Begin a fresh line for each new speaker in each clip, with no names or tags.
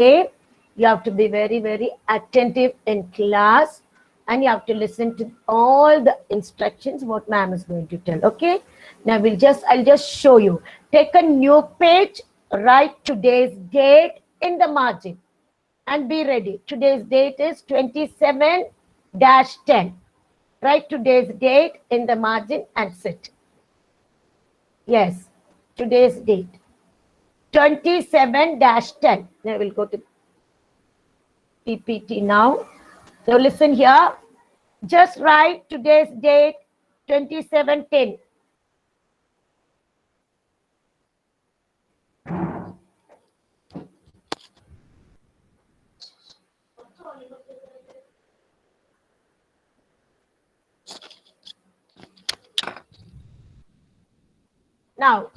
You have to be very, very attentive in class, and you have to listen to all the instructions what ma'am is going to tell. Okay, now I'll just show you. Take a new page, write today's date in the margin, and be ready. Today's date is 27-10. Write today's date in the margin and sit. Yes, today's date 27-10. Now we'll go to PPT now. So listen here. Just write today's date 27-10. Now,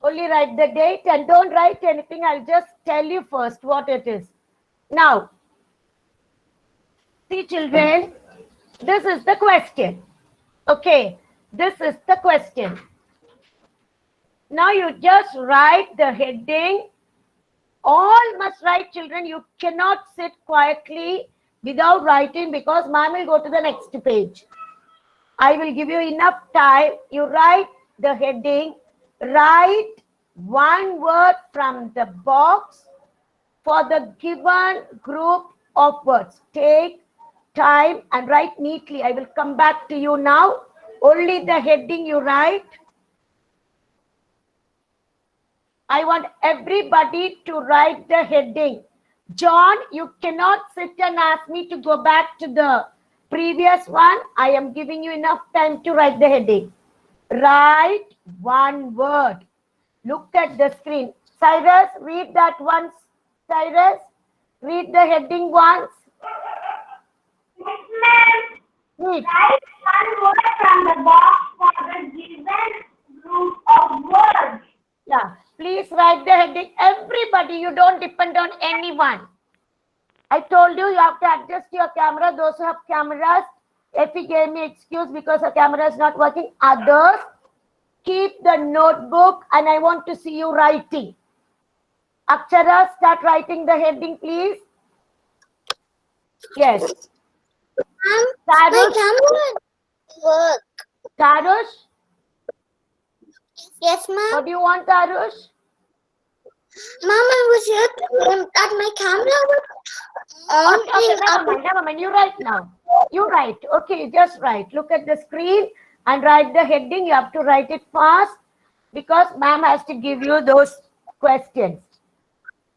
only write the date and don't write anything. I'll just tell you first what it is. Now, see children, this is the question. Okay, this is the question. Now you just write the heading. All must write, children. You cannot sit quietly without writing because ma'am will go to the next page. I will give you enough time. You write the heading. Write one word from the box for the given group of words. Take time and write neatly. I will come back to you now. Only the heading you write. I want everybody to write the heading. John, you cannot sit and ask me to go back to the previous one. I am giving you enough time to write the heading. Write one word. Look at the screen. Cyrus, read that once. Cyrus, read the heading once.
Yes, ma'am.
Read.
Write one word from the box for the given group of words.
Yeah, please write the heading. Everybody, you don't depend on anyone. I told you, you have to adjust your camera. Those who have cameras, Effie gave me excuse because her camera is not working. Others, keep the notebook and I want to see you writing. Akshara, start writing the heading, please. Yes.
My camera work.
Tarush?
Yes, ma'am.
What do you want, Tarush?
Ma'am, I was here that my camera was on.
Okay, never mind. You write now. You write. Okay, just write. Look at the screen and write the heading. You have to write it fast because ma'am has to give you those questions.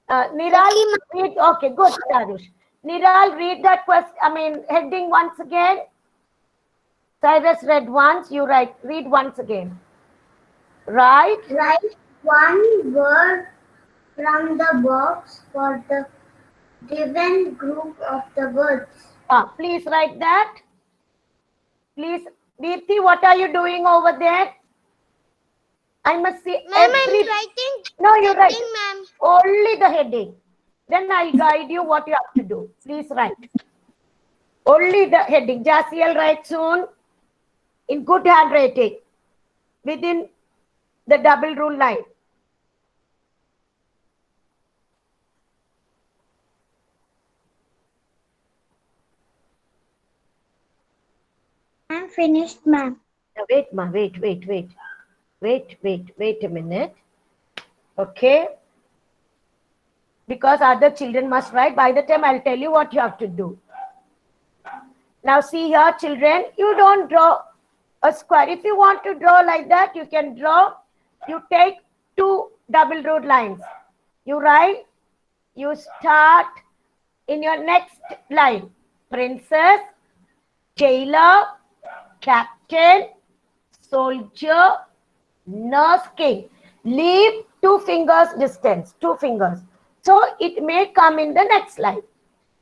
Niral, read. Okay, good, Tarush. Niral, read that heading once again. Cyrus read once. You read once again. Right?
Write one word from the box for the given group of the words.
Please write that. Please, Deepthi, what are you doing over there? I must see.
Ma'am, I'm writing.
No, you write.
Ma'am.
Only the heading. Then I'll guide you what you have to do. Please write. Only the heading. Jasiel, write soon. In good handwriting. Within the double rule line.
I'm finished, ma'am.
Wait, ma. Wait a minute. Okay. Because other children must write. By the time I'll tell you what you have to do. Now see here, children, you don't draw a square. If you want to draw like that, you can draw. You take two double ruled lines. You write, you start in your next line. Princess, tailor, captain, soldier, nurse, king. Leave 2 fingers distance, 2 fingers. So it may come in the next line.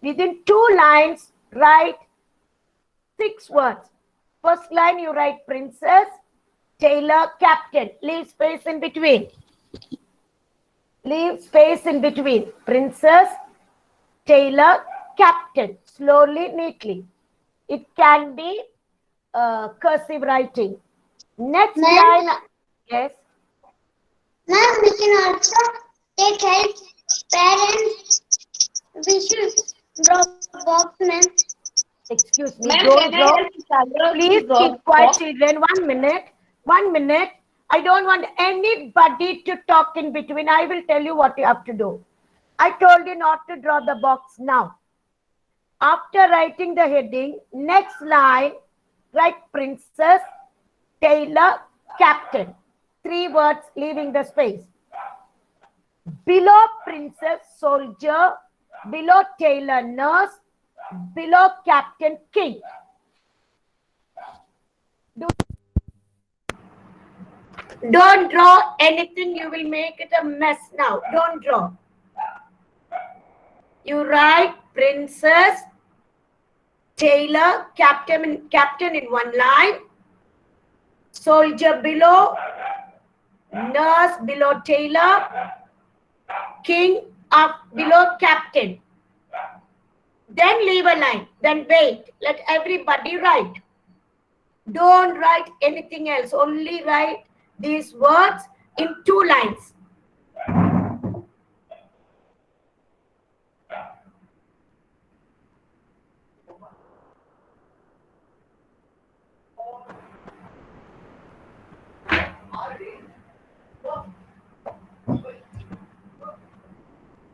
Within 2 lines, write 6 words. First line, you write princess, tailor, captain. Leave space in between. Leave space in between. Princess, tailor, captain. Slowly, neatly. It can be cursive writing. Next line. Yes.
Ma'am, we can also take help. Parents, we should draw box, ma'am.
Excuse me,
Ma'am,
don't
can I
draw.
help Chandra
Please
to draw
keep
the
quiet,
box?
children. 1 minute. 1 minute. I don't want anybody to talk in between. I will tell you what you have to do. I told you not to draw the box now. After writing the heading, next line, write princess, tailor, captain. 3 words leaving the space. Below princess, soldier. Below tailor, nurse. Below captain, king. Don't draw anything. You will make it a mess now. Don't draw. You write princess, tailor, captain in one line, soldier below, nurse below tailor, king up below captain. Then leave a line. Then wait. Let everybody write. Don't write anything else. Only write these words in 2 lines.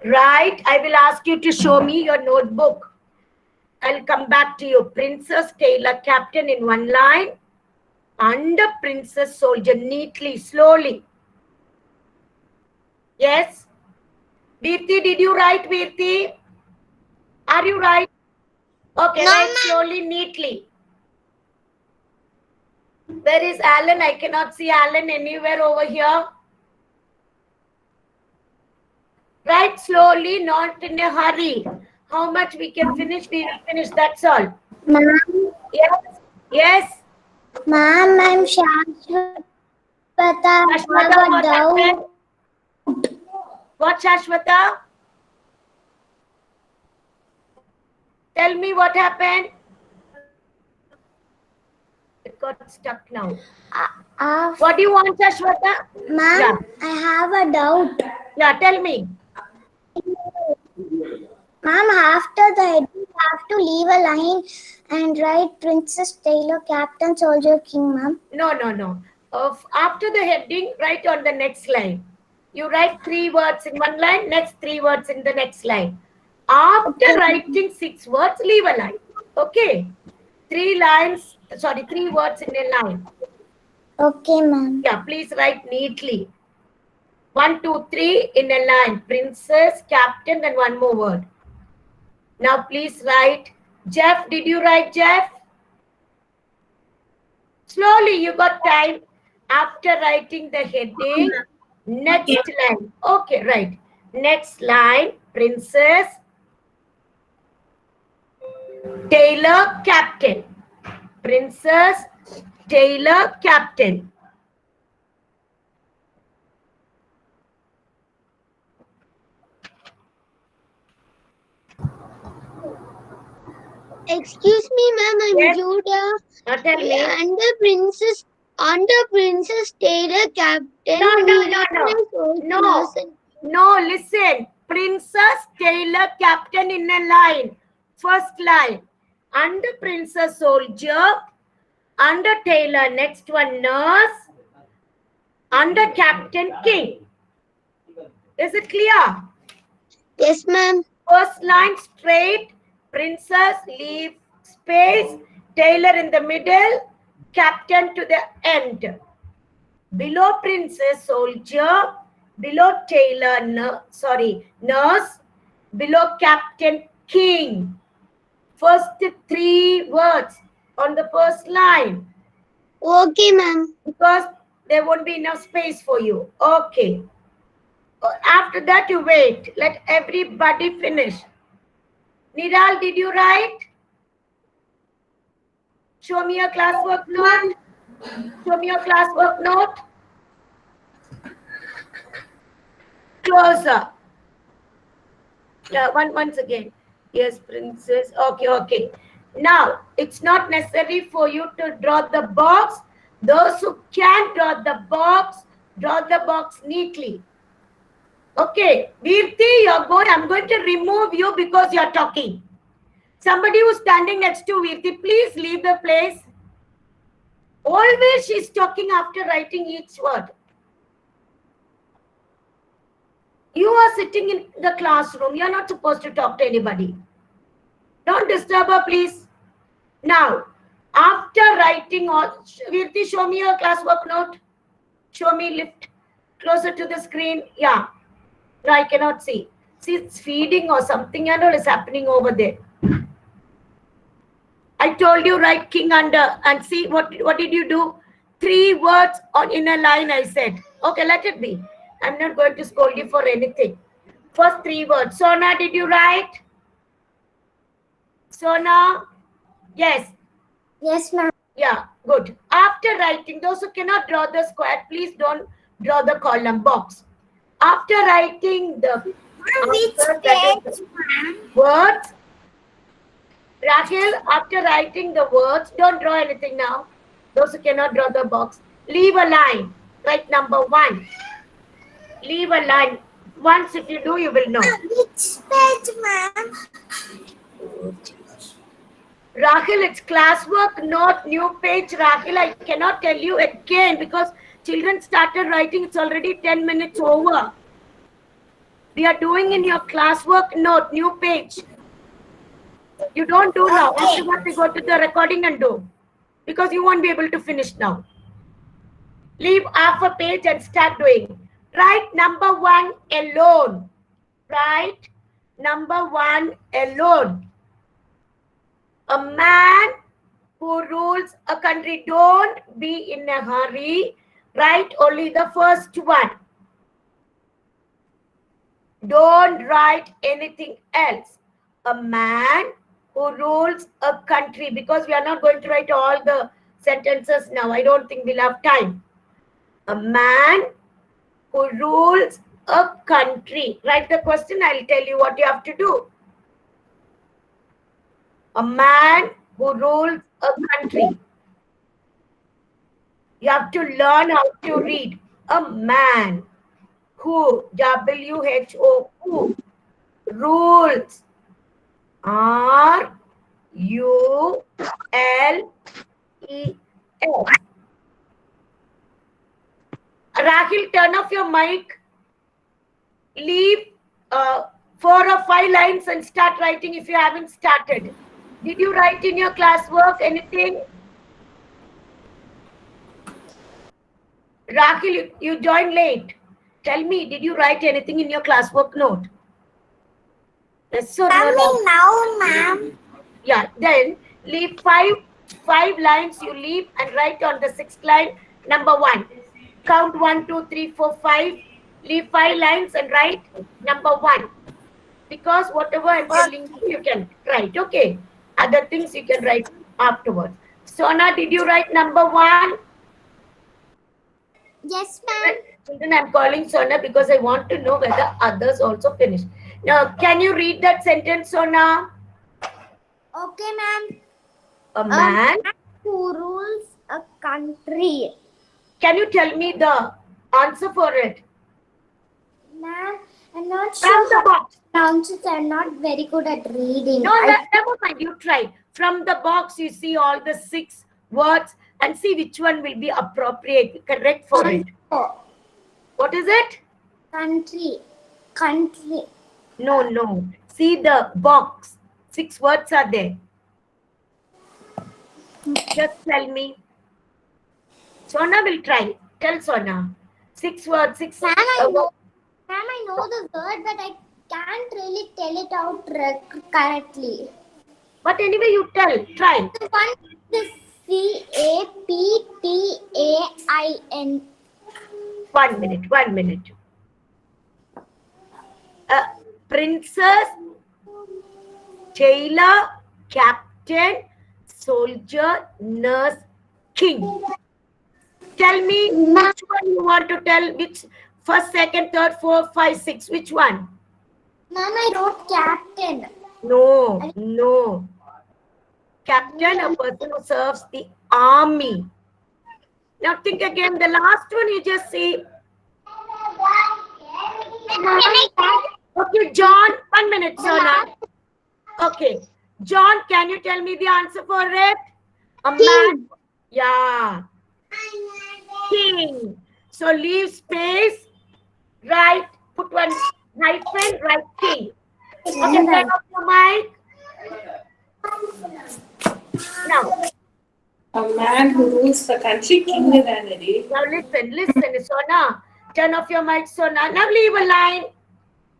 Right? I will ask you to show me your notebook. I'll come back to you. Princess, tailor, captain in one line. Under princess, soldier, neatly, slowly. Yes? Virti, did you write, Virti? Are you right? Okay,
No,
write
ma'am.
slowly, neatly. Where is Alan? I cannot see Alan anywhere over here. Write slowly, not in a hurry. How much we can finish, we will finish. That's all.
Ma'am,
Yes? Yes?
ma'am, I'm Shashwata. I
Ashwata,
have a
what
doubt.
happened? What, Shashwata? Tell me what happened. It got stuck now. What do you want, Shashwata?
Ma'am,
Yeah.
I have a doubt.
Yeah, tell me.
Ma'am, after the heading, you have to leave a line and write Princess, Tailor, Captain, Soldier, King, ma'am.
No, no, no. After the heading, write on the next line. You write 3 words in one line, next 3 words in the next line. After
Okay.
writing 6 words, leave a line. Okay? 3 lines, sorry, 3 words in a line.
Okay, ma'am.
Yeah, please write neatly. 1, 2, 3 in a line. Princess, captain, and one more word. Now please write. Jeff, did you write, Jeff? Slowly, you got time. After writing the heading, next line. Okay, right. Next line, princess, tailor, captain. Princess, tailor, captain.
Excuse me, ma'am, I'm
Yes.
Judah.
Tell me.
Under Princess Tailor, Captain.
No, listen. Princess, tailor, captain in a line. First line. Under princess, soldier. Under tailor, next one, nurse. Under captain, king. Is it clear?
Yes, ma'am.
First line straight. Princess, leave space. Tailor in the middle. Captain to the end. Below princess, soldier. Below tailor, nurse. Below captain, king. First 3 words on the first line.
Okay, ma'am.
Because there won't be enough space for you. Okay. After that, you wait. Let everybody finish. Niral, did you write? Show me your classwork note. Show me your classwork note. Closer. Yeah, once again. Yes, princess. Okay, okay. Now, it's not necessary for you to draw the box. Those who can draw the box, Draw the box neatly. Okay, Virti, I'm going to remove you because you're talking. Somebody who's standing next to Virti, please leave the place. Always she's talking after writing each word. You are sitting in the classroom. You're not supposed to talk to anybody. Don't disturb her, please. Now, after writing all, Virti, show me your classwork note. Show me, lift closer to the screen. Yeah. No, I cannot see. See, it's feeding or something and all is happening over there. I told you write king under and see what did you do? 3 words on in a line, I said. Okay, let it be. I'm not going to scold you for anything. First 3 words. Sona, did you write? Sona? Yes.
Yes, ma'am.
Yeah, good. After writing, those who cannot draw the square, please don't draw the column box. After writing the words, Rahil, after writing the words, don't draw anything now. Those who cannot draw the box, leave a line. Write number 1. Leave a line. Once if you do, you will know.
Which page, ma'am?
Rahil, it's classwork, not new page. Rahil, I cannot tell you again because children started writing. It's already 10 minutes over. We are doing in your classwork note, new page. You don't do now. Afterwards, we go to the recording and do. Because you won't be able to finish now. Leave half a page and start doing. Write number 1 alone. Write number 1 alone. A man who rules a country. Don't be in a hurry. Write only the first one. Don't write anything else. A man who rules a country, because we are not going to write all the sentences now. I don't think we'll have time. A man who rules a country. Write the question. I'll tell you what you have to do. A man who rules a country. You have to learn how to read. A man who, W-H-O, who rules, R-U-L-E-S. Rahil, turn off your mic. Leave 4 or 5 lines and start writing if you haven't started. Did you write in your classwork anything? Rahil, you joined late. Tell me, did you write anything in your classwork note? Yes or no?
Now, ma'am.
Yeah, then leave 5 lines you leave and write on the 6th line, number 1. Count 1, 2, 3, 4, 5. Leave 5 lines and write number 1. Because whatever I'm telling you can write, okay? Other things you can write afterwards. Sona, did you write number 1?
Yes, ma'am.
Children, I'm calling Sona because I want to know whether others also finish. Now, can you read that sentence, Sona?
Okay, ma'am.
A man
who rules a country.
Can you tell me the answer for it?
Ma'am, I'm not
From
sure
the box.
pronounces. I'm not very good at reading.
No, never mind. You try. From the box, you see all the 6 words and see which one will be appropriate, correct for it. What is it?
Country. Country.
No. See the box. 6 words are there. Just tell me. Sona will try. Tell Sona. 6 words. 6.
Ma'am, I know the word, but I can't really tell it out correctly.
But anyway, you tell. Try.
The one is CAPTAIN.
1 minute. Princess, tailor, captain, soldier, nurse, king. Tell me which one you want to tell. Which first, second, third, fourth, 5, 6. Which one?
Ma'am, I wrote captain.
No. Captain, a person who serves the army. Now think again. The last one you just see. Okay, John, 1 minute, Sona. Okay, John, can you tell me the answer for it? A man. Yeah, king. So leave space, right? Put one hyphen, right? King. Okay, turn off your mic. Now,
A man who rules the country, king Danadi.
now listen, Sona. Turn off your mic, Sona. Now leave a line.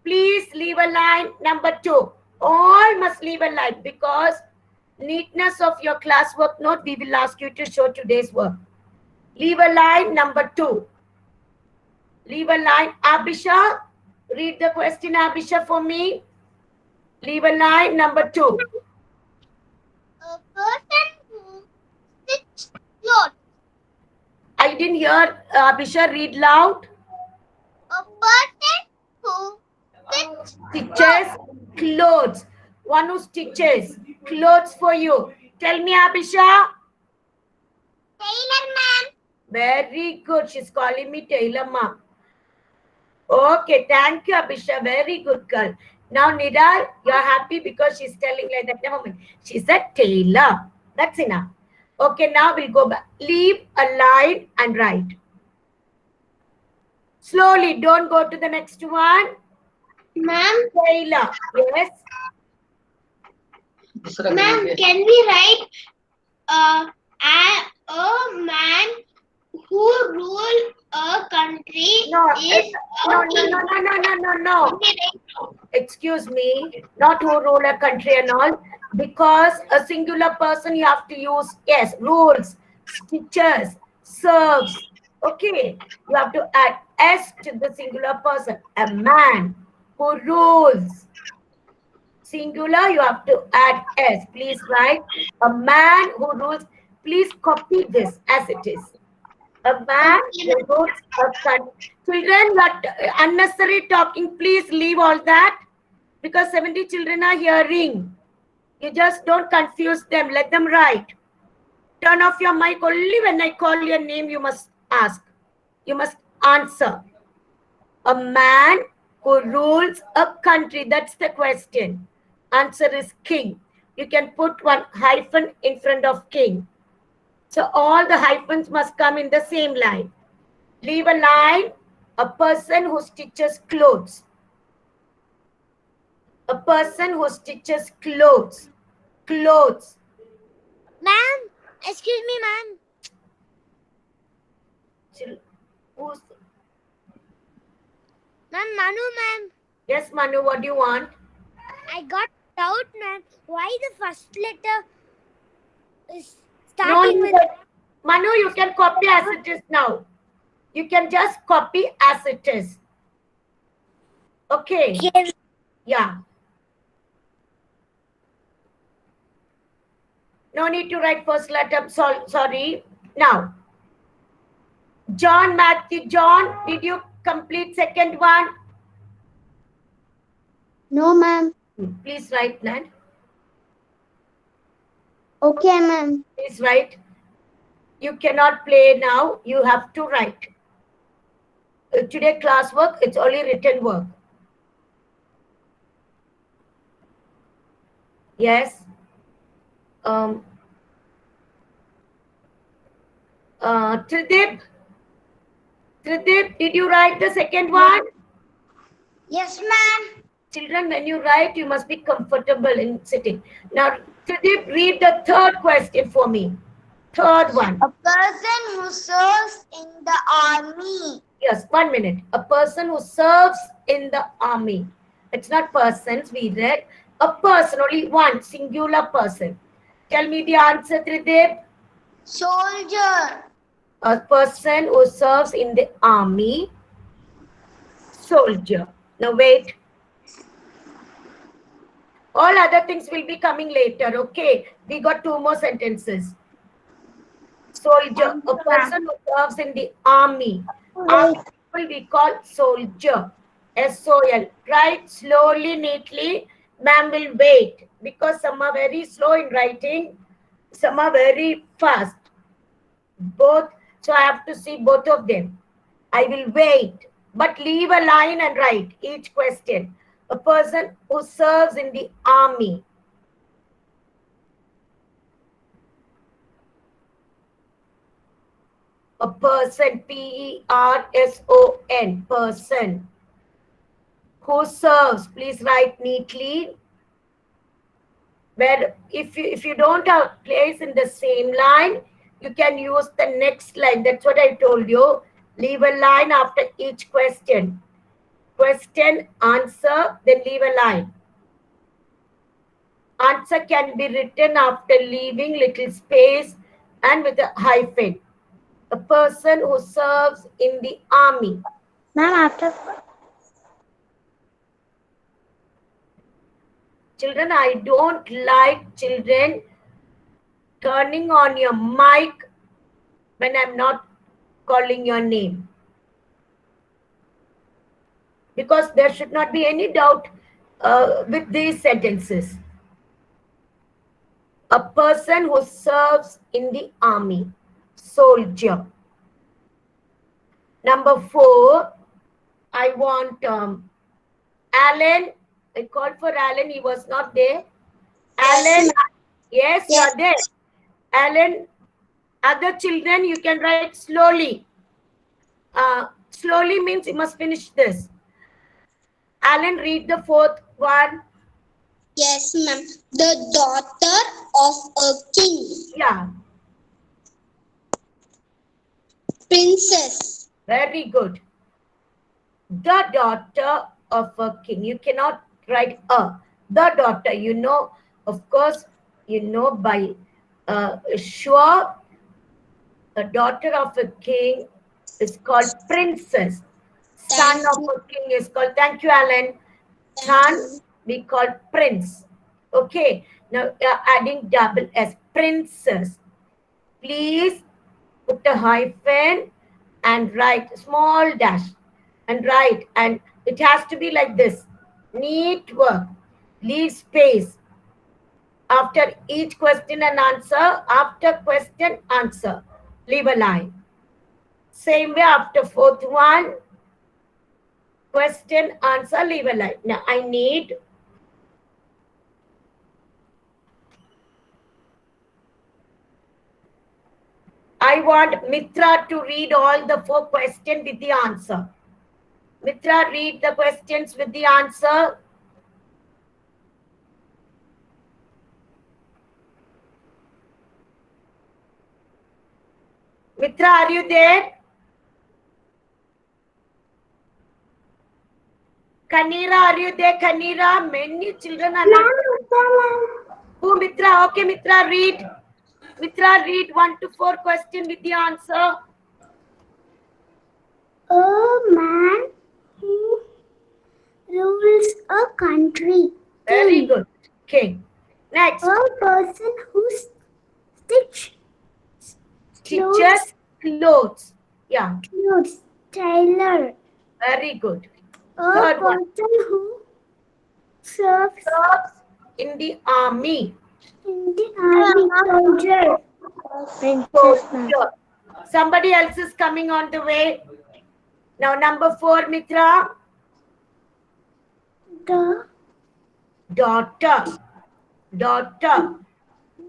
Please leave a line. Number 2. All must leave a line because neatness of your classwork note, we will ask you to show today's work. Leave a line. Number 2. Leave a line. Abhisha, read the question, Abhisha, for me. Leave a line. Number 2.
A person who stitches clothes.
I didn't hear Abhisha read loud.
A person who
Stitches clothes. One who stitches clothes for you. Tell me, Abhisha.
tailor man.
Very good. She's calling me Taylor Ma. Okay, thank you, Abhisha. Very good girl. Now, Nidal, you're happy because she's telling like that. Never mind. She's a tailor. That's enough. Okay, now we'll go back. Leave a line and write. Slowly, don't go to the next one.
Ma'am,
Tailor. Yes.
ma'am, can we write a man who rule a country
No,
is
no. Excuse me, not who rule a country and all, because a singular person you have to use, yes, rules, stitches, serves. Okay, you have to add S to the singular person, a man who rules. Singular, you have to add S. Please write a man who rules. Please copy this as it is. A man who rules a country. Children, what unnecessary talking, please leave all that because 70 children are hearing. You just don't confuse them. Let them write. Turn off your mic only when I call your name. You must ask. You must answer. A man who rules a country. That's the question. Answer is king. You can put one hyphen in front of king. So all the hyphens must come in the same line. Leave a line. A person who stitches clothes. A person who stitches clothes. Clothes.
Ma'am, excuse me, ma'am.
Who's...
Ma'am, Manu, ma'am.
Yes, Manu, what do you want?
I got doubt, ma'am. Why the first letter is
No,
starting with
Manu, you can copy as it is now. You can just copy as it is. Okay.
Yes.
Yeah. No need to write first letter. Sorry. Now, John, Matthew, John, did you complete second one?
No, ma'am.
Please write, Nand.
Okay, ma'am.
Please write. You cannot play now. You have to write. Today class work, it's only written work. Yes. Tridip, did you write the second one?
Yes, ma'am.
Children, when you write, you must be comfortable in sitting. Now, Tridip, read the third question for me. Third one.
A person who serves in the army.
Yes, 1 minute. A person who serves in the army. It's not persons, we read. A person, only one, singular person. Tell me the answer, Tridip.
Soldier.
A person who serves in the army. Soldier. Now wait. All other things will be coming later, okay? We got 2 more sentences. Soldier, a person who serves in the army. Army people we call soldier. S-O-L. Write slowly, neatly. Ma'am will wait because some are very slow in writing. Some are very fast. Both. So I have to see both of them. I will wait. but leave a line and write each question. A person who serves in the army. A person, P-E-R-S-O-N, person who serves. Please write neatly. Where if you don't have place in the same line, you can use the next line. That's what I told you. Leave a line after each question. Question, answer, then leave a line. Answer can be written after leaving little space and with a hyphen. A person who serves in the army.
Ma'am, after
Children, I don't like children turning on your mic when I'm not calling your name. Because there should not be any doubt with these sentences. A person who serves in the army. Soldier. Number 4, I want Alan. I called for Alan. He was not there. Alan, yes, you are there. Alan, other children, you can write slowly. Slowly means you must finish this. Alan, read the 4th one.
Yes, ma'am. The daughter of a king.
Yeah.
Princess.
Very good. The daughter of a king. You cannot write a. The daughter. You know, of course, you know by sure, the daughter of a king is called princess. Son of a king is called, thank you, Alan. Son, we call prince. Okay. Now, adding double S, princess. Please put a hyphen and write small dash and write, and it has to be like this. Neat work. Leave space after each question and answer. After question, answer. Leave a line. Same way after 4th one. Question, answer, leave a line. Now, I want Mitra to read all the 4 questions with the answer. Mitra, read the questions with the answer. Mitra, are you there? Kanira, are you there? Kanira, many children are not. Who, Mitra? Okay, Mitra, read. Mitra, read 1 to 4 question with the answer.
A man who rules a country.
Very good. King. Next.
A person who
Stitches clothes. Yeah.
clothes. Tailor.
Very good.
A
Third one.
person who serves
In the army.
in the army. Soldier.
Soldier. Somebody else is coming on the way. Now, number 4, Mitra.
The
Daughter. Daughter.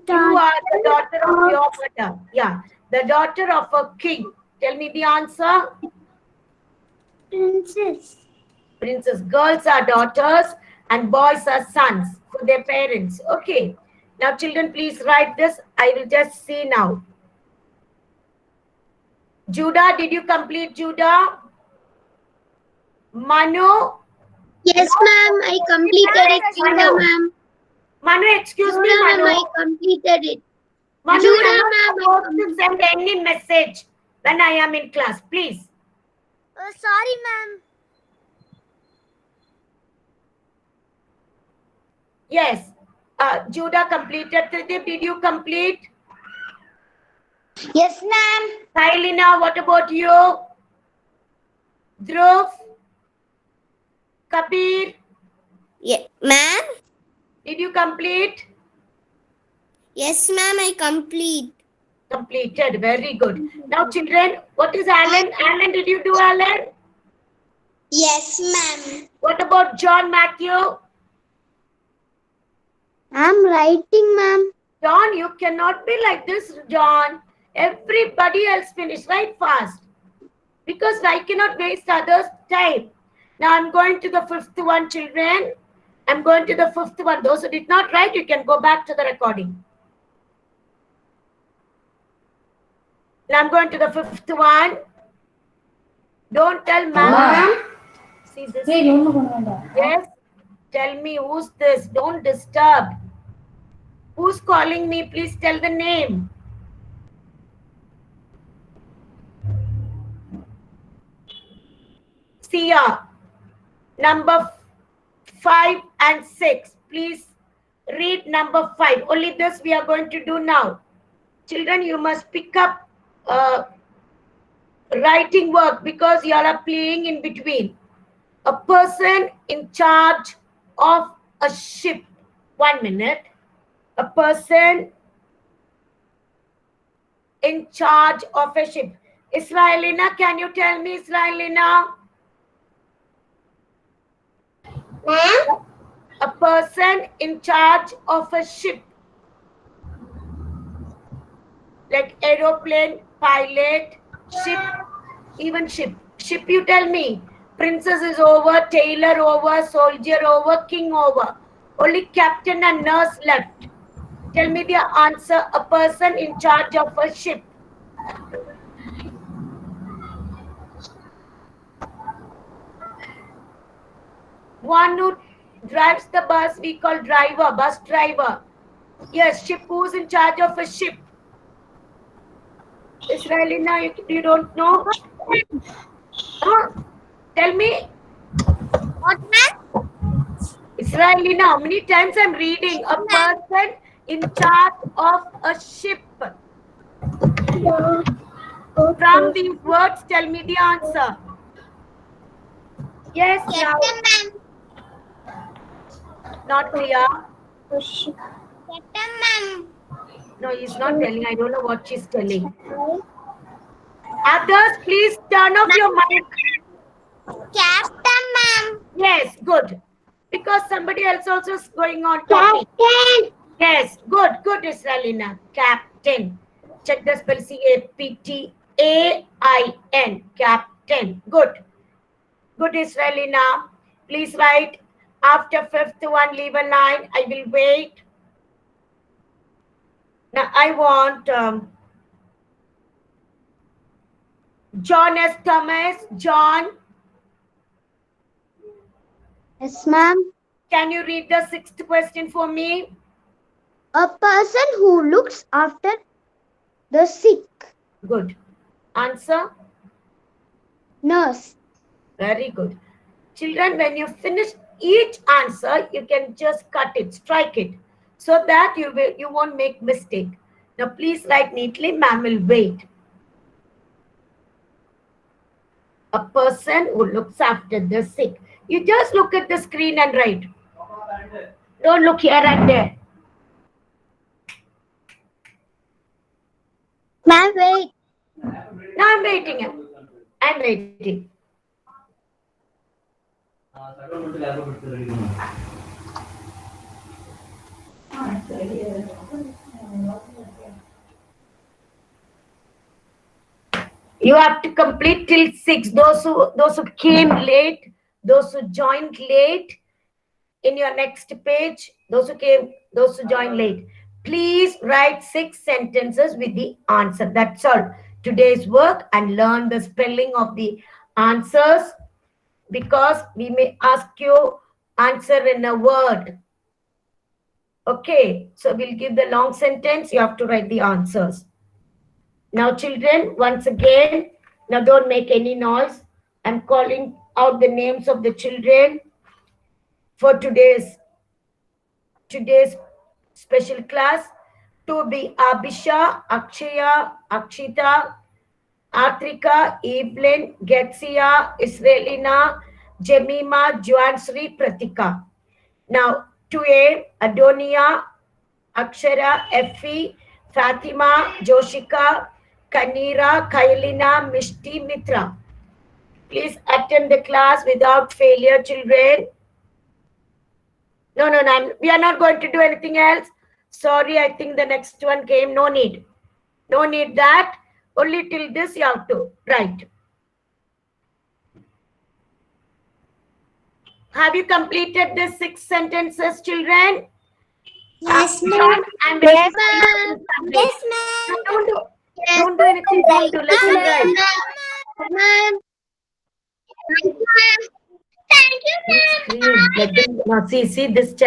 You are the daughter of your mother. Yeah. The daughter of a king. Tell me the answer.
princess.
Princess. Girls are daughters and boys are sons for their parents. Okay. Now, children, please write this. I will just see now. Judah, did you complete, Judah? Manu?
Yes, ma'am. I completed it. Judah, ma'am.
Manu, excuse me,
Judah,
Manu.
ma'am. I completed it.
Manu,
Judah,
you are
ma'am, I
not supposed to send any message when I am in class, please.
Sorry, ma'am.
Yes. Judah completed. Tridip, did you complete?
Yes, ma'am.
Kailina, what about you? Dhruv? Kabir,
Yeah, ma'am.
did you complete?
Yes, ma'am. I complete.
Completed. Very good. Now, children, what is Alan? Alan, did you do Alan?
Yes, ma'am.
What about John Matthew?
I'm writing, ma'am.
John, you cannot be like this, John. Everybody else finish. Write fast. Because I cannot waste others' time. Now I'm going to the fifth one, children. I'm going to the fifth one. Those who did not write, you can go back to the recording. Now I'm going to the fifth one. Don't tell ma'am. See this? Yes. Tell me who's this. Don't disturb. Who's calling me? Please tell the name. Sia. Number 5 and 6. Please read number 5. Only this we are going to do now. Children, you must pick up writing work because you all are playing in between. A person in charge of a ship. 1 minute. A person in charge of a ship. Israelina, can you tell me, Israelina?
Ma'am?
A person in charge of a ship. Like aeroplane, pilot, ship, even ship. Ship, you tell me. Princess is over, tailor over, soldier over, king over. Only captain and nurse left. Tell me the answer. A person in charge of a ship. One who drives the bus, we call driver, bus driver. Yes, ship, who's in charge of a ship? Israelina, you don't know? Huh? Tell me.
What, ma'am?
Israelina, how many times I'm reading? A person in charge of a ship. From these words, tell me the answer. Yes, now.
Captain, ma'am.
Not clear.
Captain, ma'am.
No, he's not telling. I don't know what she's telling. Others, please turn off your mic.
Captain, ma'am.
Yes, good. Because somebody else also is going on talking.
Captain.
Yes, good, good, Israelina. Captain. Check the spell. C-A-P-T-A-I-N. Captain. Good. Good, Israelina. Please write. After fifth one, leave a line. I will wait. Now, I want John S. Thomas. John,
Yes, ma'am.
can you read the sixth question for me?
A person who looks after the sick.
Good. Answer?
Nurse.
Very good. Children, when you finish each answer, you can just cut it, strike it, so that you won't make mistake. Now, please write neatly. Ma'am will wait. A person who looks after the sick. You just look at the screen and write. Don't look here and there.
Ma'am, wait.
Now I'm waiting. I'm waiting. You have to complete till 6. Those who came late, those who joined late, in your next page, those who joined late, please write 6 sentences with the answer. That's all. Today's work, and learn the spelling of the answers, because we may ask you answer in a word. Okay, so we'll give the long sentence. You have to write the answers. Now, children, once again, now don't make any noise. I'm calling out the names of the children for today's special class. To be Abhisha, Akshaya, Akshita, Atrika, Evelyn, Getsia, Israelina, Jemima, Juansri, Pratika. Now, 2A, Adonia, Akshara, Effie, Fatima, Joshika, Kanira, Kailina, Mishti, Mitra. Please attend the class without failure, children. No, we are not going to do anything else. Sorry, I think the next one came. No need. No need that. Only till this you have to write. Have you completed the 6 sentences, children?
Yes,
Short and very
Yes,
ma'am.
Yes, ma'am.
Don't do anything. Don't do. Let's write.
Ma'am. Thank you, ma'am. Thank you, ma'am.
Screen. Let them see this.